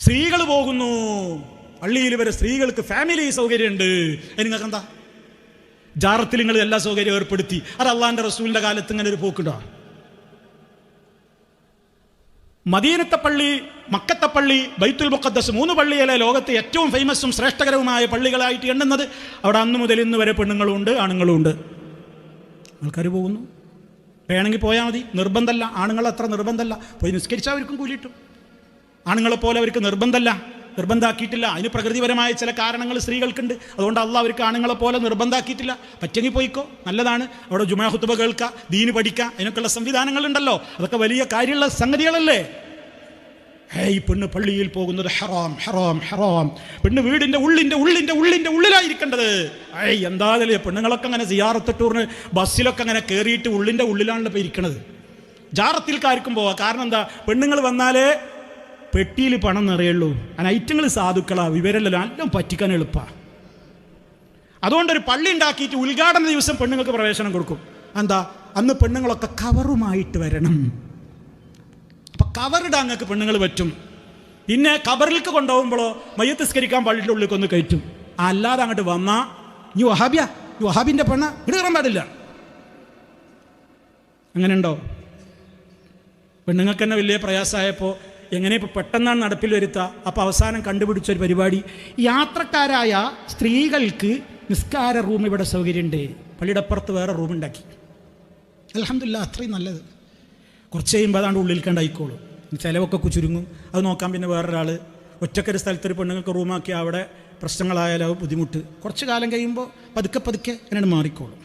സ്ത്രീകൾ പോകുന്നു പള്ളിയിൽ വരെ, സ്ത്രീകൾക്ക് ഫാമിലി സൗകര്യമുണ്ട്. നിങ്ങൾക്ക് എന്താ ജാറത്തിൽ നിങ്ങൾ എല്ലാ സൗകര്യവും ഏർപ്പെടുത്തി? അത് അള്ളാന്റെ റസൂലിന്റെ കാലത്ത് ഇങ്ങനെ ഒരു പോക്കുണ്ടോ? മദീനത്തെ പള്ളി, മക്കത്തെ പള്ളി, ബൈത്തുൽ മുഖദ്ദസ്, 3 പള്ളിയിലെ ലോകത്തെ ഏറ്റവും ഫേമസും ശ്രേഷ്ഠകരവുമായ പള്ളികളായിട്ട് എണ്ണുന്നത്. അവിടെ അന്ന് മുതൽ ഇന്ന് വരെ പെണ്ണുങ്ങളുണ്ട്, ആണുങ്ങളുണ്ട്. ആൾക്കാർ പോകുന്നു. വേണമെങ്കിൽ പോയാൽ മതി, നിർബന്ധമല്ല. ആണുങ്ങൾ അത്ര നിർബന്ധമല്ല. പോയി നിസ്കരിച്ചാൽ അവർക്കും കൂലിയിട്ടും. ആണുങ്ങളെപ്പോലെ അവർക്ക് നിർബന്ധമാക്കിയിട്ടില്ല. അതിന് പ്രകൃതിപരമായ ചില കാരണങ്ങൾ സ്ത്രീകൾക്കുണ്ട്. അതുകൊണ്ട് അള്ളാഹ് അവർക്ക് ആണുങ്ങളെപ്പോലെ നിർബന്ധമാക്കിയിട്ടില്ല. പറ്റെങ്കിൽ പോയിക്കോ, നല്ലതാണ്. അവിടെ ജുമാ ഖുതുബ കേൾക്കുക, ദീന് പഠിക്കുക, അതിനൊക്കെയുള്ള സംവിധാനങ്ങളുണ്ടല്ലോ. അതൊക്കെ വലിയ കാര്യമുള്ള സംഗതികളല്ലേ. ഈ പെണ്ണ് പള്ളിയിൽ പോകുന്നത് ഹറാം, ഹറാം, ഹറാം. പെണ്ണ് വീടിൻ്റെ ഉള്ളിലായിരിക്കേണ്ടത്. എന്തായാലും പെണ്ണുങ്ങളൊക്കെ അങ്ങനെ സിയാറത്ത് ടൂറിന് ബസ്സിലൊക്കെ അങ്ങനെ കയറിയിട്ട് ഉള്ളിലാണല്ലോ ഇപ്പോൾ ഇരിക്കണത്. ജാറത്തിൽക്കാർക്കും പോവാം. കാരണം എന്താ? പെണ്ണുങ്ങൾ വന്നാലേ പെട്ടിയിൽ പണം നിറയുള്ളൂ. അങ്ങനെ ഐറ്റങ്ങൾ സാധുക്കളാ, വിവരമല്ലോ, എല്ലാം പറ്റിക്കാൻ എളുപ്പമാണ്. അതുകൊണ്ടൊരു പള്ളി ഉണ്ടാക്കിയിട്ട് ഉദ്ഘാടന ദിവസം പെണ്ണുങ്ങൾക്ക് പ്രവേശനം കൊടുക്കും. എന്താ? അന്ന് പെണ്ണുങ്ങളൊക്കെ കവറുമായിട്ട് വരണം. അപ്പം കവറിടാൻ നിങ്ങൾക്ക് പെണ്ണുങ്ങൾ പറ്റും. പിന്നെ കബറിലേക്ക് കൊണ്ടുപോകുമ്പോഴോ മയ്യത്ത് നിസ്കരിക്കാൻ പള്ളിയുടെ ഉള്ളിലേക്ക് ഒന്ന് കയറ്റും. അല്ലാതെ അങ്ങോട്ട് വന്നാൽ ഈ വഹാബിൻ്റെ പെണ്ണ ഇവിടെ കയറാൻ പാടില്ല. അങ്ങനെ ഉണ്ടോ? പെണ്ണുങ്ങൾക്ക് തന്നെ വലിയ പ്രയാസമായപ്പോൾ എങ്ങനെ ഇപ്പോൾ പെട്ടെന്നാണ് നടപ്പിൽ വരുത്തുക. അപ്പോൾ അവസാനം കണ്ടുപിടിച്ചൊരു പരിപാടി, യാത്രക്കാരായ സ്ത്രീകൾക്ക് നിസ്കാര റൂം ഇവിടെ സൗകര്യമുണ്ട്. പള്ളിയുടെ അപ്പുറത്ത് വേറെ റൂമുണ്ടാക്കി. അൽഹംദുലില്ലാ, അത്രയും നല്ലത്. കുറച്ച് കഴിയുമ്പോൾ അതാണ്ട് ഉള്ളിൽ കണ്ടായിക്കോളും. ചിലവൊക്കെ ചുരുങ്ങും. അത് നോക്കാൻ പിന്നെ വേറൊരാൾ. ഒറ്റക്കൊരു സ്ഥലത്തൊരു പെണ്ണുങ്ങൾക്ക് റൂമാക്കി അവിടെ പ്രശ്നങ്ങളായാലും ബുദ്ധിമുട്ട്. കുറച്ച് കാലം കഴിയുമ്പോൾ പതുക്കെ അങ്ങനെയാണ് മാറിക്കോളും.